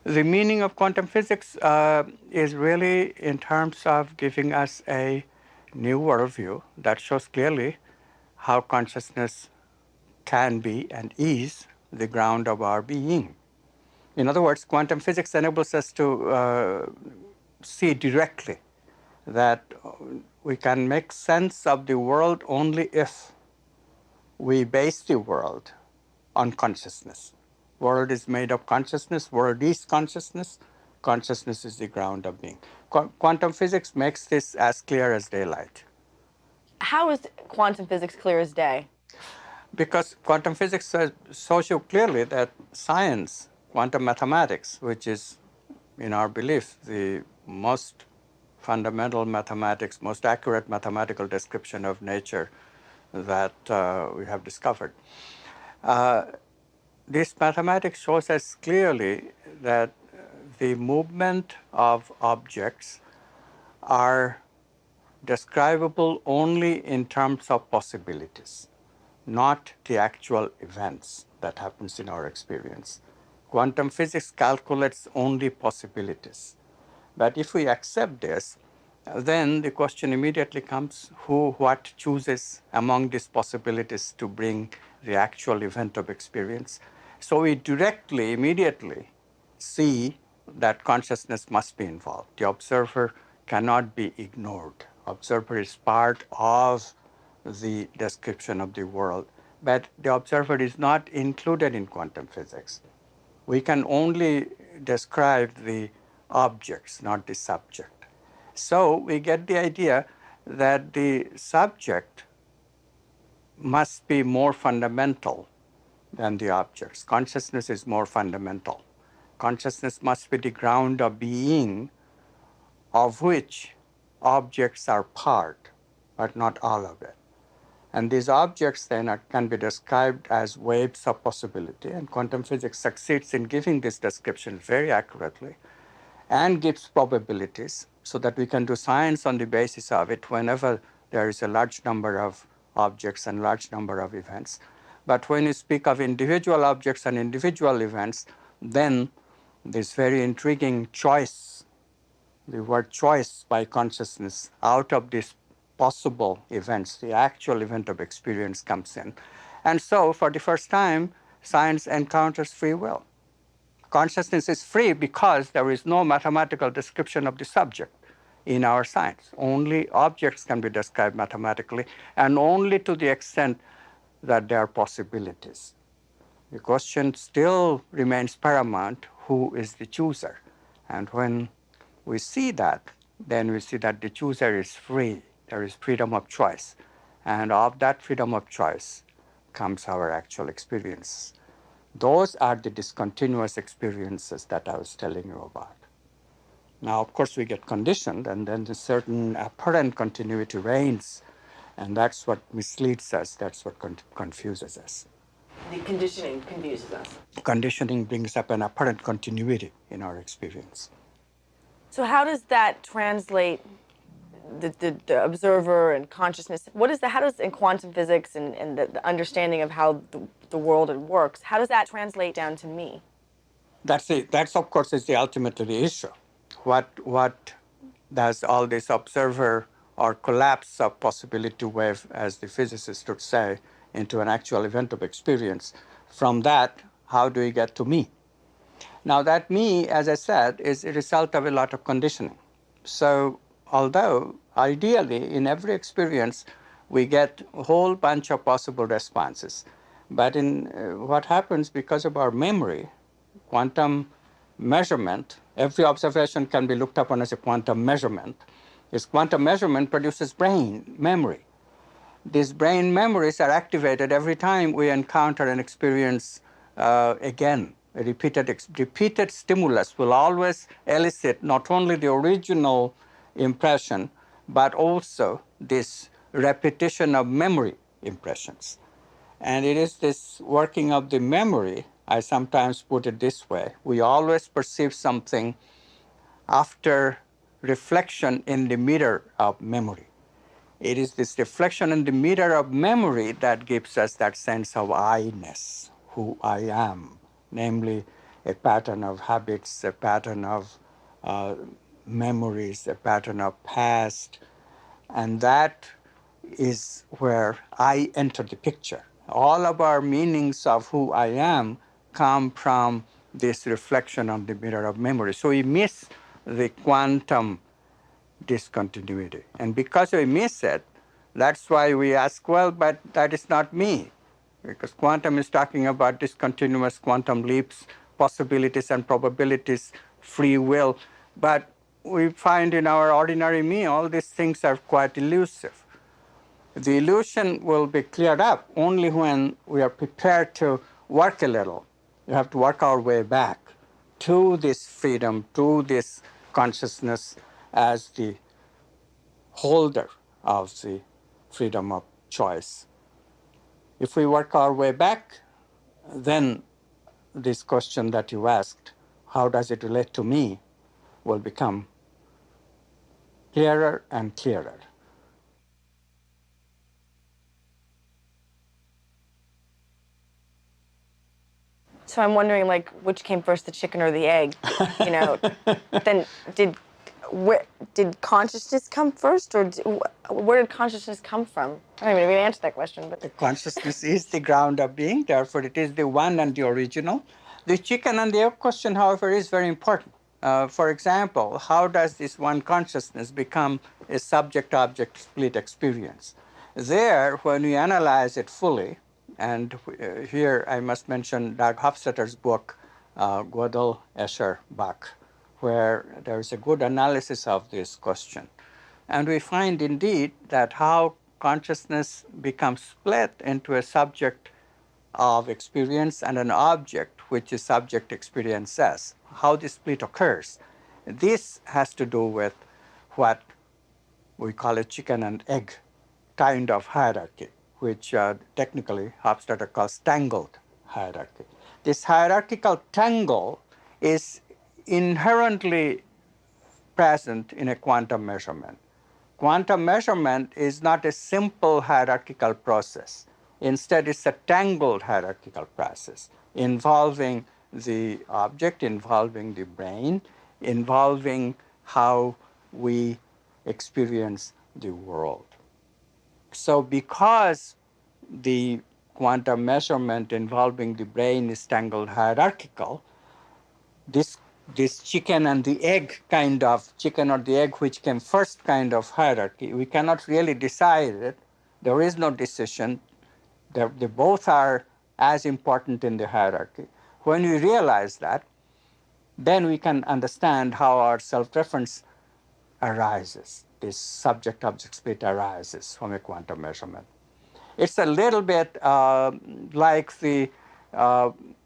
The meaning of quantum physics is really in terms of giving us a new worldview that shows clearly how consciousness can be and is the ground of our being. In other words, quantum physics enables us to see directly that we can make sense of the world only if we base the world on consciousness. World is made of consciousness, world is consciousness, consciousness is the ground of being. Quantum physics makes this as clear as daylight. How is quantum physics clear as day? Because quantum physics shows you clearly that science, quantum mathematics, which is, in our belief, the most fundamental mathematics, most accurate mathematical description of nature that we have discovered. This mathematics shows us clearly that the movement of objects are describable only in terms of possibilities, not the actual events that happens in our experience. Quantum physics calculates only possibilities. But if we accept this, then the question immediately comes, what chooses among these possibilities to bring the actual event of experience? So we directly, immediately see that consciousness must be involved. The observer cannot be ignored. Observer is part of the description of the world, but the observer is not included in quantum physics. We can only describe the objects, not the subject. So we get the idea that the subject must be more fundamental than the objects. Consciousness is more fundamental. Consciousness must be the ground of being, of which objects are part, but not all of it. And these objects then can be described as waves of possibility, and quantum physics succeeds in giving this description very accurately and gives probabilities so that we can do science on the basis of it whenever there is a large number of objects and large number of events. But when you speak of individual objects and individual events, then this very intriguing choice, the word choice by consciousness, out of these possible events, the actual event of experience comes in. And so, for the first time, science encounters free will. Consciousness is free because there is no mathematical description of the subject in our science. Only objects can be described mathematically, and only to the extent that there are possibilities. The question still remains paramount: who is the chooser? And when we see that, then we see that the chooser is free. There is freedom of choice. And of that freedom of choice comes our actual experience. Those are the discontinuous experiences that I was telling you about. Now, of course, we get conditioned, and then a certain apparent continuity reigns, and that's what misleads us, that's what confuses us. The conditioning confuses us. Conditioning brings up an apparent continuity in our experience. So how does that translate the observer and consciousness? How does in quantum physics and the understanding of how the world works, how does that translate down to me? That's of course is the ultimately the issue. What does all this observer or collapse of possibility wave, as the physicists would say, into an actual event of experience? From that, how do we get to me? Now that me, as I said, is a result of a lot of conditioning. So although ideally in every experience we get a whole bunch of possible responses, but in what happens because of our memory, quantum measurement, every observation can be looked upon as a quantum measurement. This quantum measurement produces brain memory. These brain memories are activated every time we encounter an experience again. A repeated stimulus will always elicit not only the original impression, but also this repetition of memory impressions. And it is this working of the memory, I sometimes put it this way: we always perceive something after reflection in the mirror of memory. It is this reflection in the mirror of memory that gives us that sense of I-ness, who I am. Namely, a pattern of habits, a pattern of memories, a pattern of past, and that is where I enter the picture. All of our meanings of who I am come from this reflection on the mirror of memory. So we miss the quantum discontinuity. And because we miss it, that's why we ask, well, but that is not me. Because quantum is talking about discontinuous quantum leaps, possibilities and probabilities, free will. But we find in our ordinary me, all these things are quite elusive. The illusion will be cleared up only when we are prepared to work a little. We have to work our way back to this freedom, to this consciousness as the holder of the freedom of choice. If we work our way back, then this question that you asked, how does it relate to me, will become clearer and clearer. So I'm wondering, like, which came first, the chicken or the egg? You know, then did consciousness come first, or where did consciousness come from? I don't even know if you answered that question, but The consciousness is the ground of being, therefore it is the one and the original. The chicken and the egg question, however, is very important. For example, how does this one consciousness become a subject-object split experience? There, when we analyze it fully, and here I must mention Doug Hofstadter's book, Gödel, Escher, Bach, where there is a good analysis of this question. And we find indeed that how consciousness becomes split into a subject of experience and an object which is subject experiences, how this split occurs. This has to do with what we call a chicken and egg kind of hierarchy, which technically Hofstadter calls tangled hierarchy. This hierarchical tangle is inherently present in a quantum measurement. Quantum measurement is not a simple hierarchical process. Instead, it's a tangled hierarchical process involving the object, involving the brain, involving how we experience the world. So because the quantum measurement involving the brain is tangled hierarchical, this chicken and the egg kind of, chicken or the egg which came first kind of hierarchy, we cannot really decide it. There is no decision. They both are as important in the hierarchy. When we realize that, then we can understand how our self-reference arises. This subject-object split arises from a quantum measurement. It's a little bit like the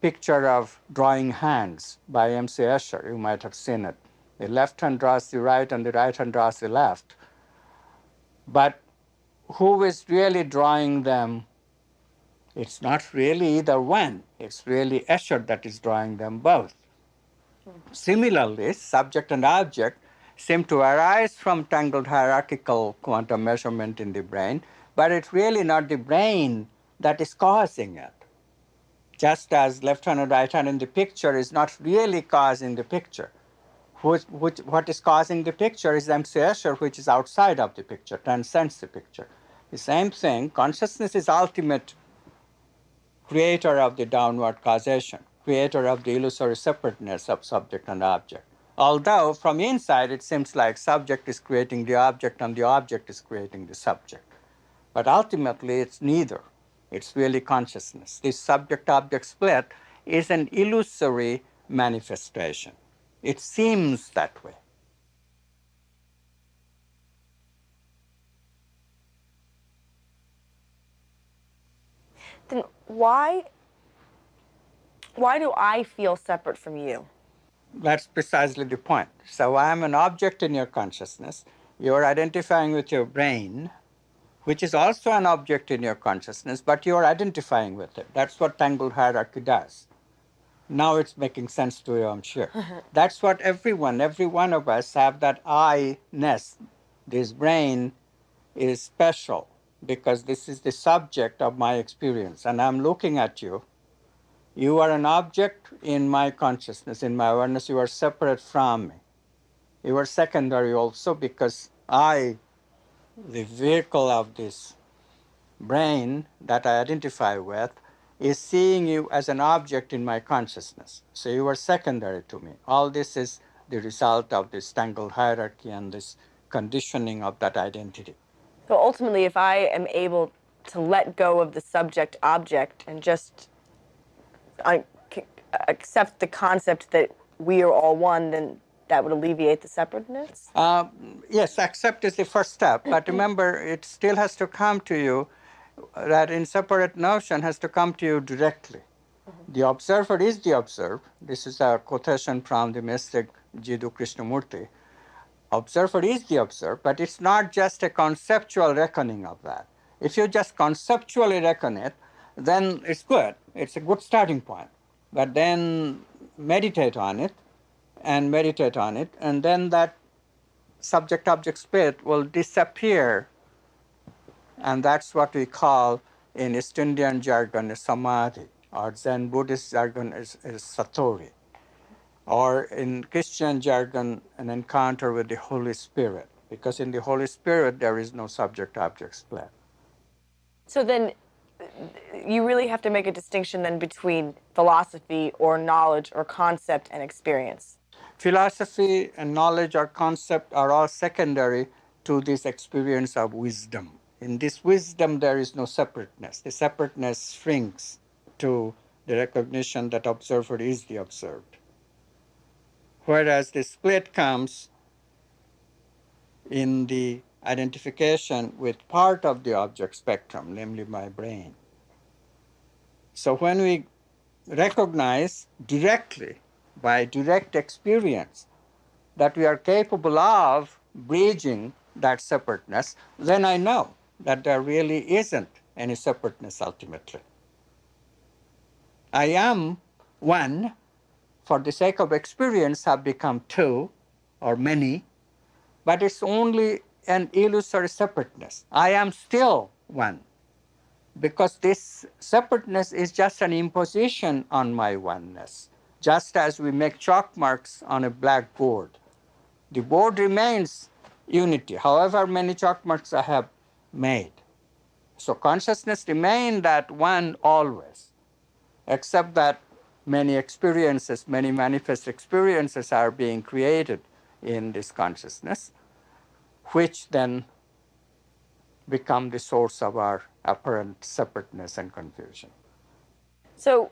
picture of drawing hands by M.C. Escher. You might have seen it. The left hand draws the right and the right hand draws the left. But who is really drawing them? It's not really either one. It's really Escher that is drawing them both. Similarly, subject and object seem to arise from tangled hierarchical quantum measurement in the brain, but it's really not the brain that is causing it. Just as left hand and right hand in the picture is not really causing the picture. What is causing the picture is M.C. Escher, which is outside of the picture, transcends the picture. The same thing, consciousness is ultimate creator of the downward causation, creator of the illusory separateness of subject and object. Although from inside it seems like subject is creating the object and the object is creating the subject. But ultimately it's neither. It's really consciousness. This subject-object split is an illusory manifestation. It seems that way. then why do I feel separate from you? That's precisely the point. So I am an object in your consciousness. You're identifying with your brain, which is also an object in your consciousness, but you're identifying with it. That's what tangled hierarchy does. Now it's making sense to you, I'm sure. That's what every one of us have, that I-ness. This brain is special because this is the subject of my experience. And I'm looking at you. You are an object in my consciousness, in my awareness. You are separate from me. You are secondary also because I, the vehicle of this brain that I identify with, is seeing you as an object in my consciousness. So you are secondary to me. All this is the result of this tangled hierarchy and this conditioning of that identity. So ultimately, if I am able to let go of the subject object and just accept the concept that we are all one, then that would alleviate the separateness? Yes, accept is the first step. But remember, it still has to come to you, that inseparate notion has to come to you directly. The observer is the observed. This is a quotation from the mystic Jiddu Krishnamurti. Observer is the observed, but it's not just a conceptual reckoning of that. If you just conceptually reckon it, then it's good. It's a good starting point. But then meditate on it, and then that subject-object split will disappear. And that's what we call, in East Indian jargon, a samadhi, or Zen Buddhist jargon is satori, or in Christian jargon, an encounter with the Holy Spirit, because in the Holy Spirit there is no subject-object split. So then you really have to make a distinction then between philosophy or knowledge or concept and experience. Philosophy and knowledge or concept are all secondary to this experience of wisdom. In this wisdom, there is no separateness. The separateness shrinks to the recognition that observer is the observed. Whereas the split comes in the identification with part of the object spectrum, namely my brain. So when we recognize directly, by direct experience, that we are capable of bridging that separateness, then I know that there really isn't any separateness ultimately. I am one, for the sake of experience, have become two or many, but it's only an illusory separateness. I am still one, because this separateness is just an imposition on my oneness. Just as we make chalk marks on a blackboard, the board remains unity, however many chalk marks I have made. So consciousness remains that one always, except that many experiences, many manifest experiences are being created in this consciousness, which then become the source of our apparent separateness and confusion. So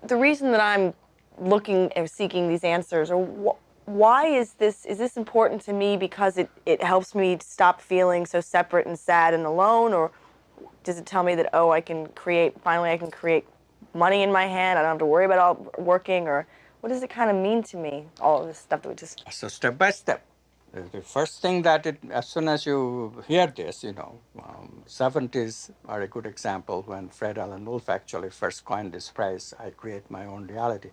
the reason that I'm looking or seeking these answers, or why is this important to me because it helps me stop feeling so separate and sad and alone, or does it tell me that, oh, finally I can create money in my hand, I don't have to worry about all working, or what does it kind of mean to me, all of this stuff that we just... So step by step. The first thing that as soon as you hear this, 70s are a good example when Fred Alan Wolfe actually first coined this phrase, I create my own reality.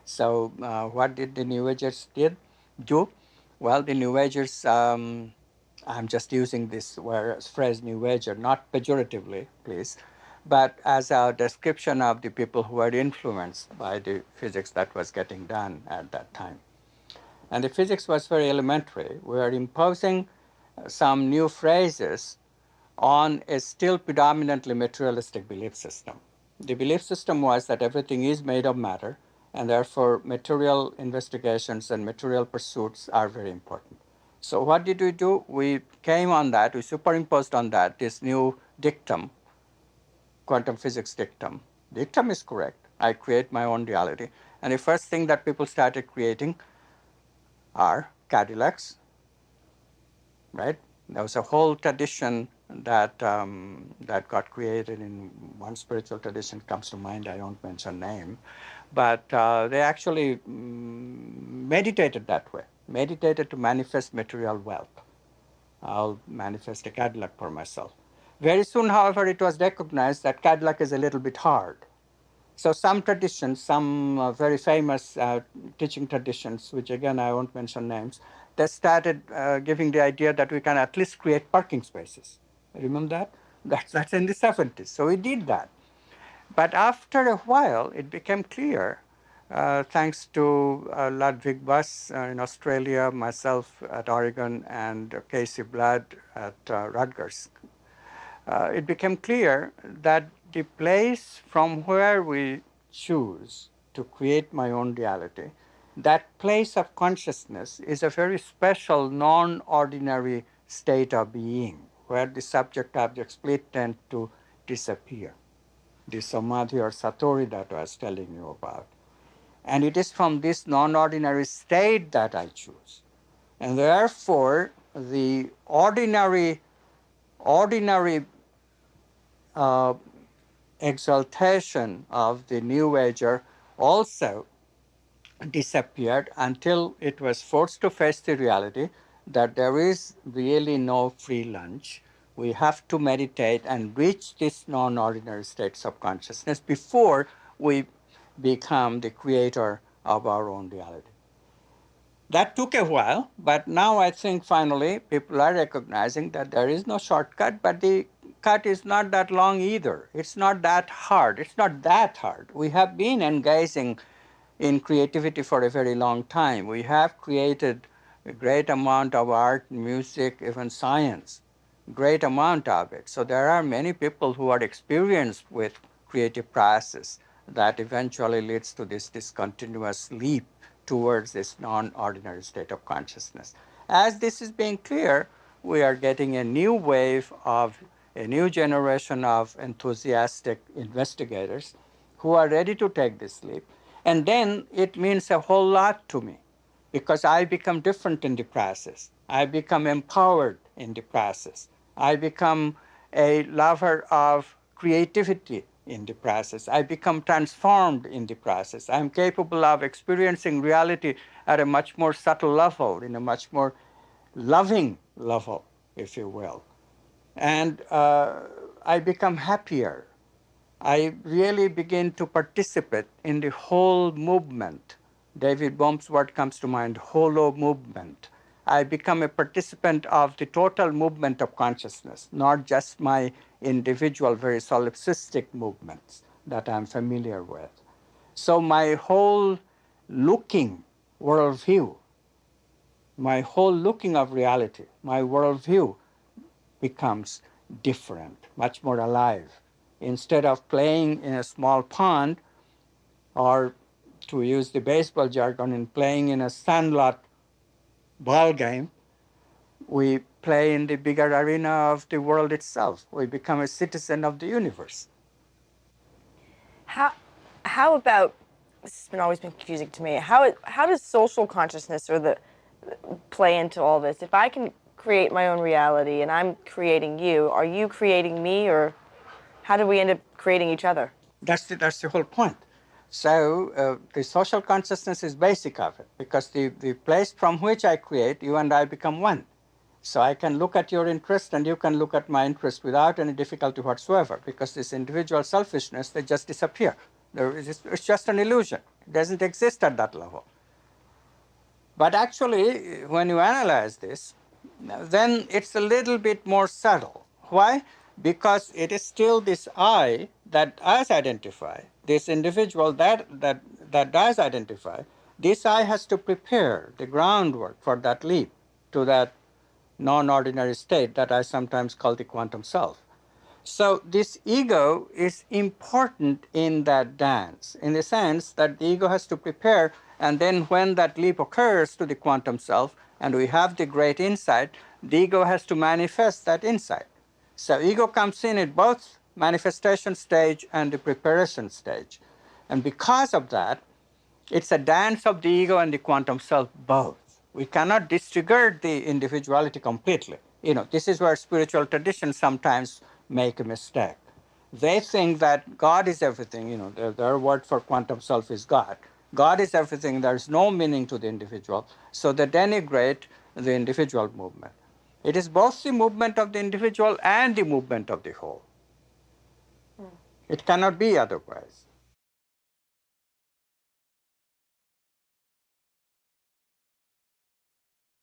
So what did the New Agers do? Well, the New Agers, I'm just using this phrase New Ager, not pejoratively, please, but as a description of the people who were influenced by the physics that was getting done at that time. And the physics was very elementary. We are imposing some new phrases on a still predominantly materialistic belief system. The belief system was that everything is made of matter, and therefore material investigations and material pursuits are very important. So what did we do? We came on that, we superimposed on that this new dictum, quantum physics dictum. Dictum is correct. I create my own reality. And the first thing that people started creating are Cadillacs, right? There was a whole tradition that that got created in one spiritual tradition comes to mind. I won't mention name, but they actually meditated that way. Meditated to manifest material wealth. I'll manifest a Cadillac for myself. Very soon, however, it was recognized that Cadillac is a little bit hard. So some traditions, some very famous teaching traditions, which again I won't mention names, they started giving the idea that we can at least create parking spaces. Remember that? That's in the 70s. So we did that. But after a while, it became clear, thanks to Ludwig Buss in Australia, myself at Oregon, and Casey Blood at Rutgers. It became clear that the place from where we choose to create my own reality, that place of consciousness is a very special, non-ordinary state of being, where the subject-object split tend to disappear. The samadhi or satori that I was telling you about. And it is from this non-ordinary state that I choose. And therefore, the ordinary exaltation of the New Ager also disappeared until it was forced to face the reality that there is really no free lunch. We have to meditate and reach this non-ordinary states of consciousness before we become the creator of our own reality. That took a while, but now I think finally people are recognizing that there is no shortcut, but the cut is not that long either. It's not that hard. It's not that hard. We have been engaging in creativity for a very long time. We have created a great amount of art, music, even science, great amount of it. So there are many people who are experienced with creative process that eventually leads to this discontinuous leap towards this non-ordinary state of consciousness. As this is being clear, we are getting a new wave of a new generation of enthusiastic investigators who are ready to take this leap. And then it means a whole lot to me because I become different in the process. I become empowered in the process. I become a lover of creativity in the process. I become transformed in the process. I'm capable of experiencing reality at a much more subtle level, in a much more loving level, if you will. And I become happier. I really begin to participate in the whole movement. David Bohm's word comes to mind, holo movement. I become a participant of the total movement of consciousness, not just my individual, very solipsistic movements that I'm familiar with. So my whole looking worldview, my whole looking of reality, my worldview becomes different, much more alive. Instead of playing in a small pond, or to use the baseball jargon, in playing in a sandlot ball game, we play in the bigger arena of the world itself. We become a citizen of the universe. How about, this has been always been confusing to me, how does social consciousness or play into all this? If I can create my own reality and I'm creating you, are you creating me, or how do we end up creating each other? That's the whole point. So the social consciousness is basic of it, because the place from which I create, you and I become one. So I can look at your interest and you can look at my interest without any difficulty whatsoever, because this individual selfishness, they just disappear. It's just an illusion. It doesn't exist at that level. But actually, when you analyze this, then it's a little bit more subtle. Why? Because it is still this I that does identify, this individual that does identify. This I has to prepare the groundwork for that leap to that non-ordinary state that I sometimes call the quantum self. So this ego is important in that dance, in the sense that the ego has to prepare, and then when that leap occurs to the quantum self, and we have the great insight, the ego has to manifest that insight. So ego comes in at both manifestation stage and the preparation stage. And because of that, it's a dance of the ego and the quantum self both. We cannot disregard the individuality completely. This is where spiritual traditions sometimes make a mistake. They think that God is everything. Their word for quantum self is God. God is everything. There's no meaning to the individual. So they denigrate the individual movement. It is both the movement of the individual and the movement of the whole. It cannot be otherwise.